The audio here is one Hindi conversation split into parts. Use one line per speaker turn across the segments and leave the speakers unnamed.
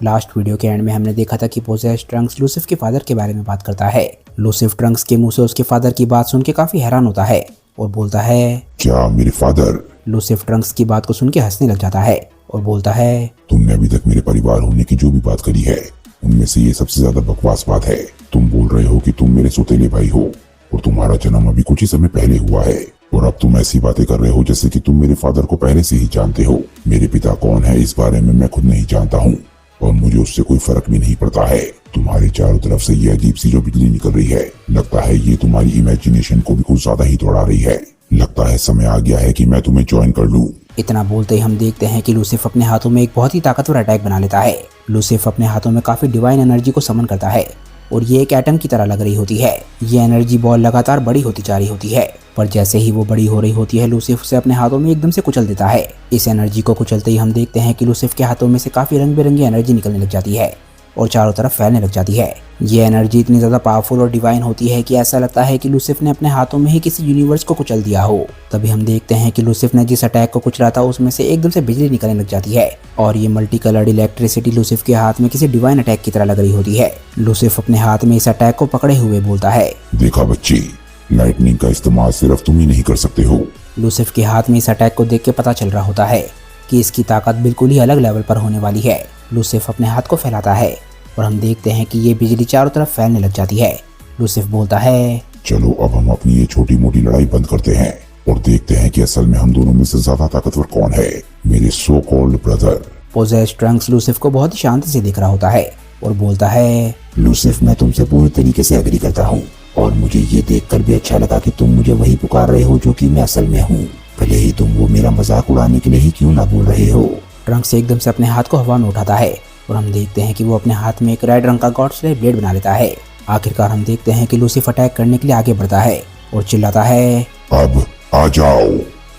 लास्ट वीडियो के एंड में हमने देखा था कि पोजेस्ड ट्रंक्स लूसिफ के फादर के बारे में बात करता है। लूसिफ ट्रंक्स के मुंह से उसके फादर की बात सुन के काफी हैरान होता है और बोलता है,
क्या मेरे फादर?
लूसिफ ट्रंक्स की बात को सुन के हंसने लग जाता है और बोलता है,
तुमने अभी तक मेरे परिवार होने की जो भी बात करी है उनमें से ये सबसे ज्यादा बकवास बात है। तुम बोल रहे हो कि तुम मेरे सौतेले भाई हो और तुम्हारा जन्म अभी कुछ ही समय पहले हुआ है, और अब तुम ऐसी बातें कर रहे हो जैसे कि तुम मेरे फादर को पहले से ही जानते हो। मेरे पिता कौन है इस बारे में मैं खुद नहीं जानता हूँ और मुझे उससे कोई फर्क भी नहीं पड़ता है। तुम्हारे चारों तरफ से ये अजीब सी जो बिजली निकल रही है, लगता है ये तुम्हारी इमेजिनेशन को भी कुछ ज्यादा ही दौड़ा रही है। लगता है समय आ गया है कि मैं तुम्हें ज्वाइन कर लूं।
इतना बोलते ही हम देखते हैं कि लूसिफ अपने हाथों में एक बहुत ही ताकतवर अटैक बना लेता है। लूसिफ अपने हाथों में काफी डिवाइन एनर्जी को समन करता है और ये एक एटम की तरह लग रही होती है। ये एनर्जी बॉल लगातार बड़ी होती जा रही होती है, पर जैसे ही वो बड़ी हो रही होती है लूसिफ उसे अपने हाथों में एकदम से कुचल देता है। इस एनर्जी को कुचलते ही हम देखते हैं कि लूसिफ के हाथों में से काफी रंग बिरंगी एनर्जी निकलने लग जाती है और चारों तरफ फैलने लग जाती है। ये एनर्जी इतनी ज्यादा पावरफुल और डिवाइन होती है कि ऐसा लगता है कि लूसिफ ने अपने हाथों में ही किसी यूनिवर्स को कुचल दिया हो। तभी हम देखते हैं कि लूसिफ ने जिस अटैक को कुचला था उसमें से एकदम से बिजली निकलने लग जाती है और ये मल्टी कलर्ड इलेक्ट्रिसिटी लूसिफ के हाथ में किसी डिवाइन अटैक की तरह लग रही होती है। लूसिफ अपने हाथ में इस अटैक को पकड़े हुए बोलता है,
देखा बच्ची, लाइटनिंग का इस्तेमाल सिर्फ तुम ही नहीं कर सकते हो।
लूसिफ के हाथ में इस अटैक को देख के पता चल रहा होता है कि इसकी ताकत बिल्कुल ही अलग लेवल पर होने वाली है। लूसिफ अपने हाथ को फैलाता है और हम देखते हैं कि ये बिजली चारों तरफ फैलने लग जाती है। लूसिफ बोलता है,
चलो अब हम अपनी ये छोटी मोटी लड़ाई बंद करते हैं और देखते हैं कि असल में हम दोनों में से ज्यादा ताकतवर कौन है, मेरे so called brother.
Possessed trunks लूसिफ को बहुत ही शांति से देख रहा होता है और बोलता है,
लूसिफ, मैं तुमसे पूरी तरीके से एग्री करता हूँ और मुझे ये देखकर भी अच्छा लगा कि तुम मुझे वही पुकार रहे हो जो कि मैं असल में हूँ, भले ही तुम वो मेरा मजाक उड़ाने के लिए ही क्यों ना बोल रहे हो।
ट्रंक्स एकदम से अपने हाथ को हवा में उठाता है और हम देखते हैं कि वो अपने हाथ में एक रेड रंग का गॉड स्लेयर ब्लेड बना लेता है। आखिरकार हम देखते हैं कि लूसिफ अटैक करने के लिए आगे बढ़ता है और चिल्लाता है,
अब आ जाओ।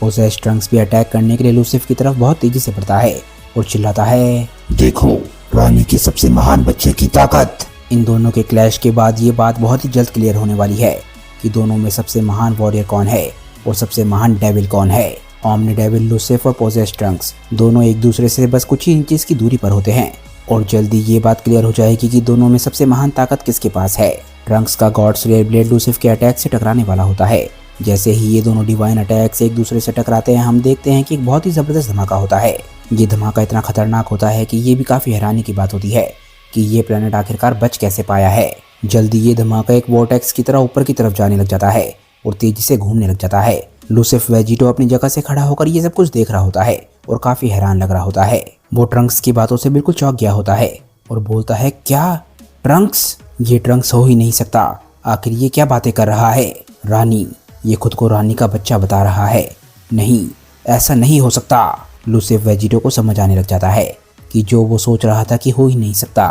पोजेस्ड ट्रंक्स भी अटैक करने के लिए लूसिफ की तरफ बहुत तेजी से बढ़ता है और चिल्लाता है,
देखो रानी के सबसे महान बच्चे की ताकत।
इन दोनों के क्लैश के बाद ये बात बहुत ही जल्द क्लियर होने वाली है कि दोनों में सबसे महान वॉरियर कौन है और सबसे महान डेविल कौन है। ओमनी डेविल लूसिफ और पोजेस्ड ट्रंक्स दोनों एक दूसरे से बस कुछ ही इंचेस की दूरी पर होते हैं और जल्दी ये बात क्लियर हो जाएगी कि दोनों में सबसे महान ताकत किसके पास है। ट्रंक्स का गॉड स्लेयर ब्लेड लूसिफ के अटैक से टकराने वाला होता है। जैसे ही ये दोनों डिवाइन अटैक से एक दूसरे से टकराते हैं हम देखते हैं कि एक बहुत ही जबरदस्त धमाका होता है। ये धमाका इतना खतरनाक होता है कि ये भी काफी हैरानी की बात होती है कि ये प्लेनेट आखिरकार बच कैसे पाया है। जल्दी ये धमाका एक वोर्टेक्स की तरह ऊपर की तरफ जाने लग जाता है और तेजी से घूमने लग जाता है। लूसिफ वेजिटो अपनी जगह से खड़ा होकर ये सब कुछ देख रहा होता है और काफी हैरान लग रहा होता है। वो ट्रंक्स की बातों से बिल्कुल चौंक गया होता है और बोलता है, क्या ट्रंक्स? ये ट्रंक्स हो ही नहीं सकता, आखिर ये क्या बातें कर रहा है? रानी, ये खुद को रानी का बच्चा बता रहा है। नहीं, ऐसा नहीं हो सकता। लूसिफ वेजिटो को समझ आने लग जाता है कि जो वो सोच रहा था कि हो ही नहीं सकता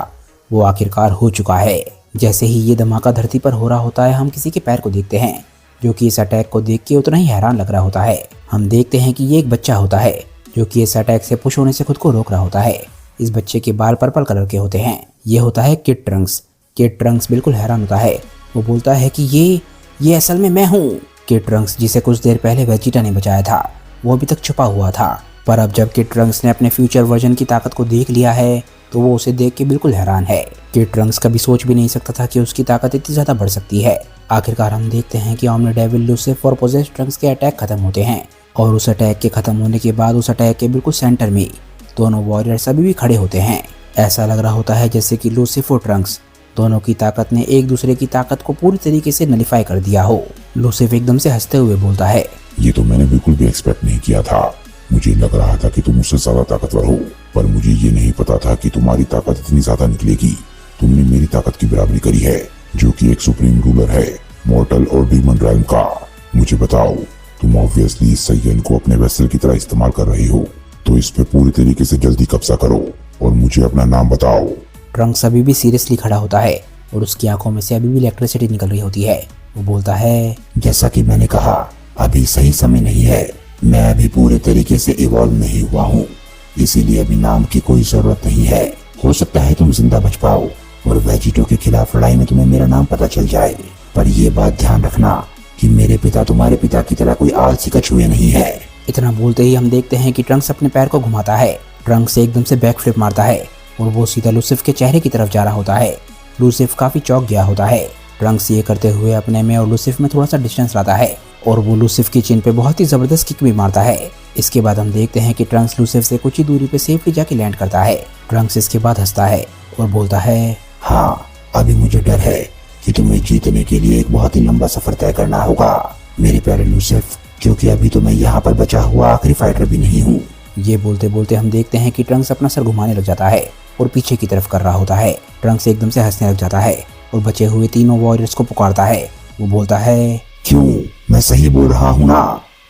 वो आखिरकार हो चुका है। जैसे ही ये धमाका धरती पर हो रहा होता है हम किसी के पैर को देखते हैं जो कि इस अटैक को देख के उतना ही हैरान लग रहा होता है। हम देखते हैं कि ये एक बच्चा होता है जो कि इस अटैक से पुश होने से खुद को रोक रहा होता है। इस बच्चे के बाल पर्पल कलर के होते हैं। ये होता है किड ट्रंक्स। किड ट्रंक्स बिल्कुल हैरान होता है। वो बोलता है कि ये असल में मैं हूँ। किड ट्रंक्स जिसे कुछ देर पहले वेजिटा ने बचाया था वो अभी तक छुपा हुआ था, पर अब जब किड ट्रंक्स ने अपने फ्यूचर वर्जन की ताकत को देख लिया है तो वो उसे देख के बिल्कुल हैरान है। किड ट्रंक्स कभी सोच भी नहीं सकता था कि उसकी ताकत इतनी ज्यादा बढ़ सकती है। आखिरकार हम देखते हैं कि ओमनी डेविल लूसिफ और पोजेस्ड ट्रंक्स के अटैक खत्म होते हैं और उस अटैक के खत्म होने के बाद उस अटैक के बिल्कुल सेंटर में दोनों वॉरियर्स अभी भी खड़े होते हैं। ऐसा लग रहा होता है जैसे कि लूसिफ और ट्रंक्स दोनों की ताकत ने एक दूसरे की ताकत को पूरी तरीके से नलिफाई कर दिया हो। लूसिफ एकदम से हंसते हुए बोलता है,
ये तो मैंने बिल्कुल भी एक्सपेक्ट नहीं किया था। मुझे लग रहा था कि तुम मुझसे ज्यादा ताकतवर हो, पर मुझे ये नहीं पता था कि तुम्हारी ताकत इतनी ज्यादा निकलेगी। तुमने मेरी ताकत की बराबरी करी है जो कि एक सुप्रीम रूलर है मॉर्टल और डीमन रैल्म का। मुझे बताओ, तुम ऑब्वियसली इस सैयन को अपने वेसल की तरह इस्तेमाल कर रही हो, तो इस पे पूरी तरीके से जल्दी कब्जा करो और मुझे अपना नाम बताओ।
ट्रंक्स अभी भी सीरियसली खड़ा होता है और उसकी आंखों में से अभी भी इलेक्ट्रिसिटी निकल रही होती है। वो बोलता है,
जैसा कि मैंने कहा, अभी सही समय नहीं है। मैं अभी पूरे तरीके से इवॉल्व नहीं हुआ हूँ, इसीलिए अभी नाम की कोई जरूरत नहीं है। हो सकता है तुम जिंदा बच पाओ और वेजिटो के खिलाफ लड़ाई में तुम्हें मेरा नाम पता चल जाए, पर ये बात ध्यान रखना कि मेरे पिता तुम्हारे पिता की तरह कोई आलसी कछुए नहीं है।
इतना बोलते ही हम देखते हैं कि ट्रंक्स अपने पैर को घुमाता है। ट्रंक्स एकदम से बैक फ्लिप मारता है और वो सीधा लूसिफ के चेहरे की तरफ जा रहा होता है। लूसिफ काफी चौंक गया होता है। ट्रंक्स ये करते हुए अपने में और लूसिफ में थोड़ा सा डिस्टेंस लाता है और वो लूसिफ की चिन पे बहुत ही जबरदस्त किक भी मारता है। इसके बाद हम देखते हैं कि ट्रंक्स लूसिफ से कुछ ही दूरी पे सेफली जाके लैंड करता है। ट्रंक्स इसके बाद हंसता है और बोलता है,
हाँ, अभी मुझे डर है कि तुम्हें जीतने के लिए एक बहुत ही लंबा सफर तय करना होगा मेरे प्यारे लूसिफ, क्योंकि अभी तो मैं यहाँ पर बचा हुआ आखिरी फाइटर भी नहीं हूँ।
ये बोलते बोलते हम देखते हैं कि ट्रंक्स अपना सर घुमाने लग जाता है और पीछे की तरफ कर रहा होता है। ट्रंक्स एकदम से हंसने लग जाता है और बचे हुए तीनों वॉरियर्स को पुकारता है। वो बोलता है,
क्यों, मैं सही बोल रहा हूँ ना?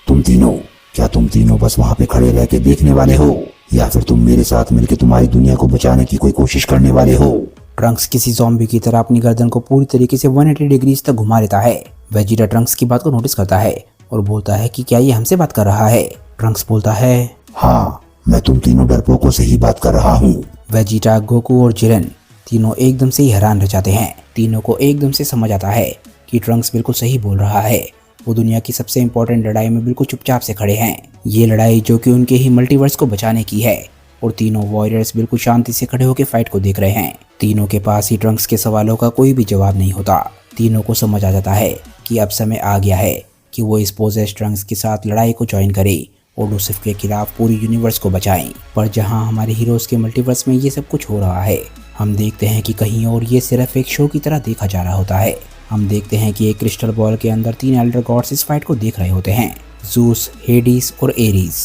तुम तीनों, क्या तुम तीनों बस वहाँ पे खड़े रह के देखने वाले हो, या फिर तुम मेरे साथ मिलकर तुम्हारी दुनिया को बचाने की कोई कोशिश करने वाले हो?
ट्रंक्स किसी ज़ॉम्बी की तरह अपनी गर्दन को पूरी तरीके से 180 डिग्रीज तक घुमा लेता है। वेजिटा ट्रंक्स की बात को नोटिस करता है और बोलता है कि क्या ये हमसे बात कर रहा है? ट्रंक्स बोलता है,
हाँ, मैं तुम तीनों डरपोकों से ही बात कर रहा हूँ।
वेजिटा, गोकू और जिरेन तीनों एकदम से ही हैरान रह जाते हैं। तीनों को एकदम से समझ आता है कि ट्रंक्स बिल्कुल सही बोल रहा है। वो दुनिया की सबसे इम्पोर्टेंट लड़ाई में बिल्कुल चुपचाप से खड़े हैं। ये लड़ाई जो कि उनके ही मल्टीवर्स को बचाने की है और तीनों वॉरियर्स बिल्कुल शांति से खड़े होकर फाइट को देख रहे हैं। तीनों के पास ही ट्रंक्स के सवालों का कोई भी जवाब नहीं होता। तीनों को समझ आ जाता है कि अब समय आ गया है कि वो इस पोजेस ट्रंक्स के साथ लड़ाई को ज्वाइन करे और लूसिफ के खिलाफ पूरी यूनिवर्स को बचाएं। पर जहां हमारे हीरोज के मल्टीवर्स में ये सब कुछ हो रहा है, हम देखते हैं कि कहीं और ये सिर्फ एक शो की तरह देखा जा रहा होता है। हम देखते हैं कि एक क्रिस्टल बॉल के अंदर 3 एल्डर गॉड्स इस फाइट को देख रहे होते हैं, ज़ूस, हेडिस और एरीज।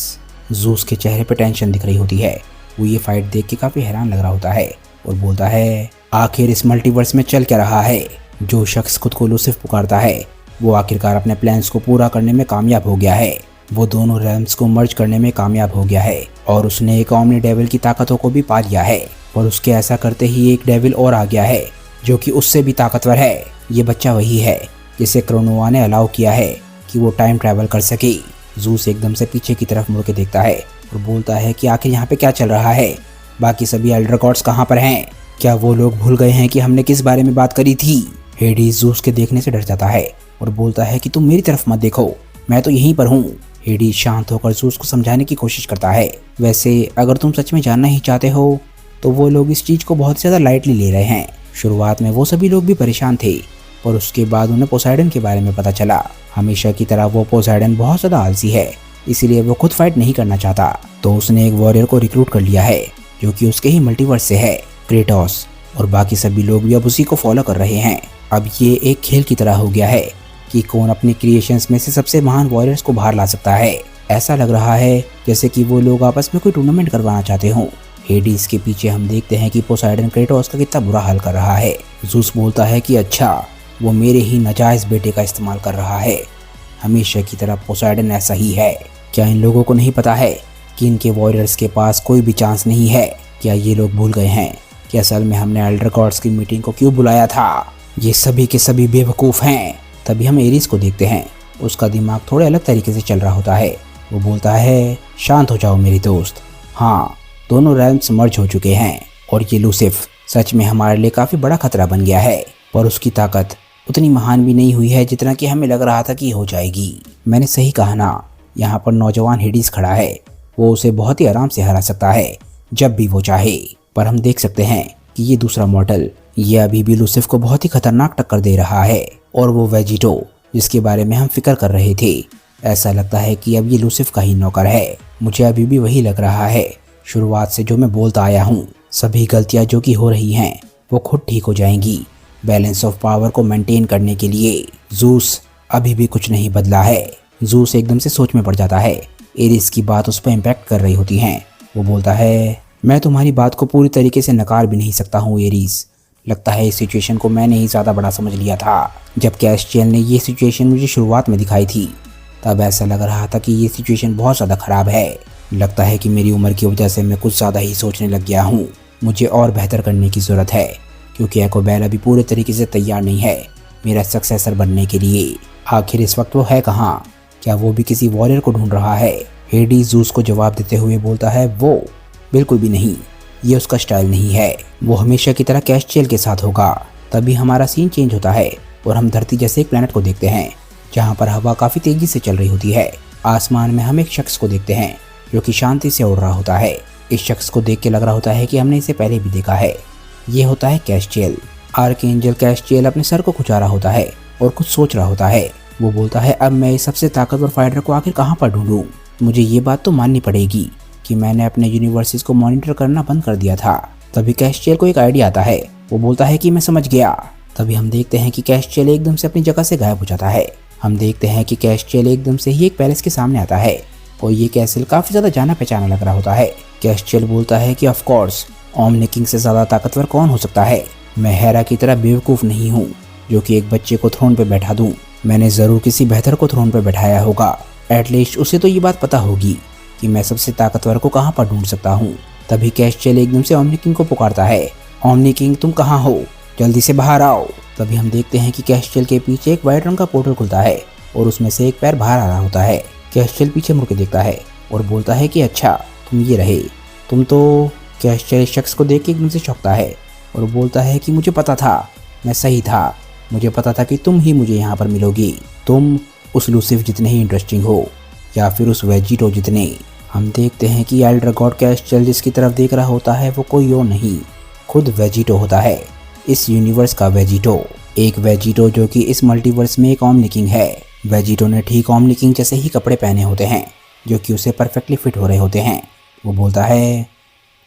ज़ूस के चेहरे पर टेंशन दिख रही होती है। वो ये फाइट देख के काफी हैरान लग रहा होता है और बोलता है, आखिर इस मल्टीवर्स में चल क्या रहा है? जो शख्स खुद को लूसिफ पुकारता है वो आखिरकार अपने प्लान्स को पूरा करने में कामयाब हो गया है। वो दोनों रेल्म्स को मर्ज करने में कामयाब हो गया है और उसने एक ओमनी डेविल की ताकतों को भी पा लिया है। और उसके ऐसा करते ही एक डेविल और आ गया है जो कि उससे भी ताकतवर है। ये बच्चा वही है जिसे क्रोनोवा ने अलाउ किया है कि वो टाइम ट्रैवल कर सके। ज़ूस एकदम से पीछे की तरफ मुड़ के देखता है और बोलता है कि आखिर यहाँ पे क्या चल रहा है? बाकी सभी एल्डर गॉड्स कहाँ पर हैं? क्या वो लोग भूल गए हैं कि हमने किस बारे में बात करी थी? हेडिस ज़ूस के देखने से डर जाता है और बोलता है कि तुम मेरी तरफ मत देखो, मैं तो यहीं पर हूँ। हेडिस शांत होकर ज़ूस को समझाने की कोशिश करता है, वैसे अगर तुम सच में जानना ही चाहते हो तो वो लोग इस चीज़ को बहुत ज़्यादा लाइटली ले रहे हैं। शुरुआत में वो सभी लोग भी परेशान थे, पर उसके बाद उन्हें पोसाइडन के बारे में पता चला। हमेशा की तरह वो पोसाइडन बहुत ज़्यादा आलसी है, इसीलिए वो खुद फाइट नहीं करना चाहता। तो उसने एक वॉरियर को रिक्रूट कर लिया है जो कि उसके ही मल्टीवर्स से है, क्रेटोस, और बाकी सभी लोग भी अब उसी को फॉलो कर रहे हैं। अब ये एक खेल की तरह हो गया है कि कौन अपनी क्रिएशंस में से सबसे महान वॉरियर्स को बाहर ला सकता है। ऐसा लग रहा है जैसे कि वो लोग आपस में कोई टूर्नामेंट करवाना चाहते हों। हेडिस के पीछे हम देखते हैं कि पोसाइडन क्रेटोस का कितना बुरा हाल कर रहा है। ज़ूस बोलता है कि अच्छा, वो मेरे ही नाजायज बेटे का इस्तेमाल कर रहा है। हमेशा की तरह पोसाइडन ऐसा ही है। क्या इन लोगों को नहीं पता है कि इनके वॉरियर्स के पास कोई भी चांस नहीं है? क्या ये लोग भूल गए हैं कि असल में हमने एल्डर गॉड्स की मीटिंग को क्यों बुलाया था? ये सभी के सभी बेवकूफ़ हैं। तभी हम एरिस को देखते हैं, उसका दिमाग थोड़े अलग तरीके से चल रहा होता है। वो बोलता है, शांत हो जाओ मेरी दोस्त। हाँ, दोनों रेल्म्स मर्ज हो चुके हैं और ये लूसिफ सच में हमारे लिए काफ़ी बड़ा खतरा बन गया है, पर उसकी ताकत उतनी महान भी नहीं हुई है जितना कि हमें लग रहा था कि हो जाएगी। मैंने सही कहा ना, यहाँ पर नौजवान हेडिस खड़ा है, वो उसे बहुत ही आराम से हरा सकता है जब भी वो चाहे। पर हम देख सकते हैं कि ये दूसरा मॉडल, ये अभी भी लूसिफ को बहुत ही खतरनाक टक्कर दे रहा है। और वो वेजिटो जिसके बारे में हम फिक्र कर रहे थे, ऐसा लगता है कि अब ये लूसिफ का ही नौकर है। मुझे अभी भी वही लग रहा है शुरुआत से जो मैं बोलता आया हूँ। सभी गलतियाँ जो कि हो रही हैं वो खुद ठीक हो जाएंगी। बैलेंस ऑफ पावर को मेंटेन करने के लिए ज़ूस अभी भी कुछ नहीं बदला है। ज़ूस एकदम से सोच में पड़ जाता है। एरिस की बात उस पर इम्पैक्ट कर रही होती हैं। वो बोलता है, मैं तुम्हारी बात को पूरी तरीके से नकार भी नहीं सकता हूँ एरिस। लगता है इस सिचुएशन को मैंने ही ज़्यादा बड़ा समझ लिया था। जब कैस्टियल ने ये सिचुएशन मुझे शुरुआत में दिखाई थी तब ऐसा लग रहा था कि ये सिचुएशन बहुत ज़्यादा ख़राब है। लगता है कि मेरी उम्र की वजह से मैं कुछ ज़्यादा ही सोचने लग गया हूँ। मुझे और बेहतर करने की ज़रूरत है क्योंकि एकोबेल अभी पूरे तरीके से तैयार नहीं है मेरा सक्सेसर बनने के लिए। आखिर इस वक्त वो है कहाँ? क्या वो भी किसी वॉरियर को ढूंढ रहा है? हेडिस ज़ूस को जवाब देते हुए बोलता है, वो बिल्कुल भी नहीं, ये उसका स्टाइल नहीं है। वो हमेशा की तरह कैस्टियल के साथ होगा। तभी हमारा सीन चेंज होता है और हम धरती जैसे एक प्लेनेट को देखते हैं जहाँ पर हवा काफ़ी तेज़ी से चल रही होती है। आसमान में हम एक शख्स को देखते हैं जो कि शांति से उड़ रहा होता है। इस शख्स को देख के लग रहा होता है कि हमने इसे पहले भी देखा है। ये होता है कैस्टियल। आर्कएंजल कैस्टियल अपने सर को खुजा रहा होता है और कुछ सोच रहा होता है। वो बोलता है, अब मैं इस सबसे ताकतवर फाइटर को आखिर कहाँ पर ढूंढूं? मुझे ये बात तो माननी पड़ेगी कि मैंने अपने यूनिवर्सेस को मॉनिटर करना बंद कर दिया था। तभी कैस्टियल को एक आइडिया आता है। वो बोलता है कि मैं समझ गया। तभी हम देखते हैं कि कैस्टियल एकदम से अपनी जगह से गायब हो जाता है। हम देखते हैं कि कैस्टियल एकदम से ही एक पैलेस के सामने आता है और ये कैसल काफी ज्यादा जाना पहचाना लग रहा होता है। कैस्टियल बोलता है कि ऑफ कोर्स ओमनी किंग से ज्यादा ताकतवर कौन हो सकता है? मैं हेरा की तरह बेवकूफ नहीं हूँ जो कि एक बच्चे को थ्रोन पे बैठा दूं। मैंने जरूर किसी बेहतर को थ्रोन पे बैठाया होगा। एटलीस्ट उसे तो ये बात पता होगी कि मैं सबसे ताकतवर को कहाँ पर ढूंढ सकता हूँ। तभी कैस्टियल एकदम से ओमनी किंग को पुकारता है, ओमनी किंग तुम कहाँ हो? जल्दी से बाहर आओ। तभी हम देखते हैं कि कैस्टियल के पीछे एक व्हाइट रंग का पोर्टल खुलता है और उसमें से एक पैर बाहर आ रहा होता है। कैस्टियल पीछे मुड़ के देखता है और बोलता है कि अच्छा तुम ये रहे। तुम तो कैस्टियल शख्स को देख के एकदम से चौंकता है और बोलता है कि मुझे पता था, मैं सही था। मुझे पता था कि तुम ही मुझे यहाँ पर मिलोगी। तुम उस लूसिफ जितने ही इंटरेस्टिंग हो या फिर उस वेजिटो जितने। हम देखते हैं कि एल्डर गॉड कैस्टियल जिसकी तरफ देख रहा होता है वो कोई और नहीं, खुद वेजिटो होता है, इस यूनिवर्स का वेजिटो। एक वेजिटो जो कि इस मल्टीवर्स में एक ओमनी किंग है। वेजिटो ने ठीक ओमनी किंग जैसे ही कपड़े पहने होते हैं जो कि उसे परफेक्टली फिट हो रहे होते हैं। वो बोलता है,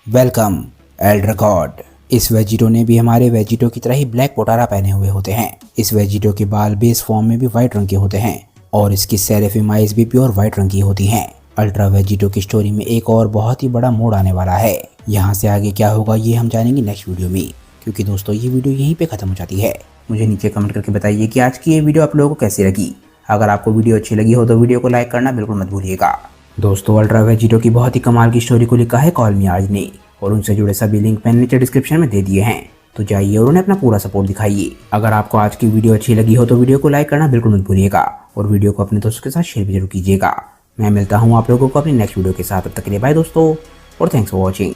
वेलकम एल्डर गॉड। इस वेजिटो ने भी हमारे वेजिटो की तरह ही ब्लैक पोटारा पहने हुए होते हैं। इस वेजिटो के बाल बेस फॉर्म में भी व्हाइट रंग के होते हैं और इसकी सेरेफिम आइज भी प्योर व्हाइट रंग की होती हैं। अल्ट्रा वेजिटो की स्टोरी में एक और बहुत ही बड़ा मोड़ आने वाला है। यहाँ से आगे क्या होगा ये हम जानेंगे नेक्स्ट वीडियो में, क्योंकि दोस्तों ये वीडियो यहीं पे खत्म हो जाती है। मुझे नीचे कमेंट करके बताइए कि आज की ये वीडियो आप लोगों को कैसी लगी। अगर आपको वीडियो अच्छी लगी हो तो वीडियो को लाइक करना बिल्कुल मत भूलिएगा। दोस्तों अल्ट्रा वेजिटो की बहुत ही कमाल की स्टोरी को लिखा है कॉल मी आज ने और उनसे जुड़े सभी लिंक मैंने नीचे डिस्क्रिप्शन में दे दिए हैं, तो जाइए और उन्हें अपना पूरा सपोर्ट दिखाइए। अगर आपको आज की वीडियो अच्छी लगी हो तो वीडियो को लाइक करना बिल्कुल मत भूलिएगा और वीडियो को अपने दोस्तों के साथ शेयर भी जरूर कीजिएगा। मैं मिलता हूँ आप लोगों को अपनी नेक्स्ट वीडियो के साथ। तब तक के लिए बाय दोस्तों और थैंक्स फॉर वॉचिंग।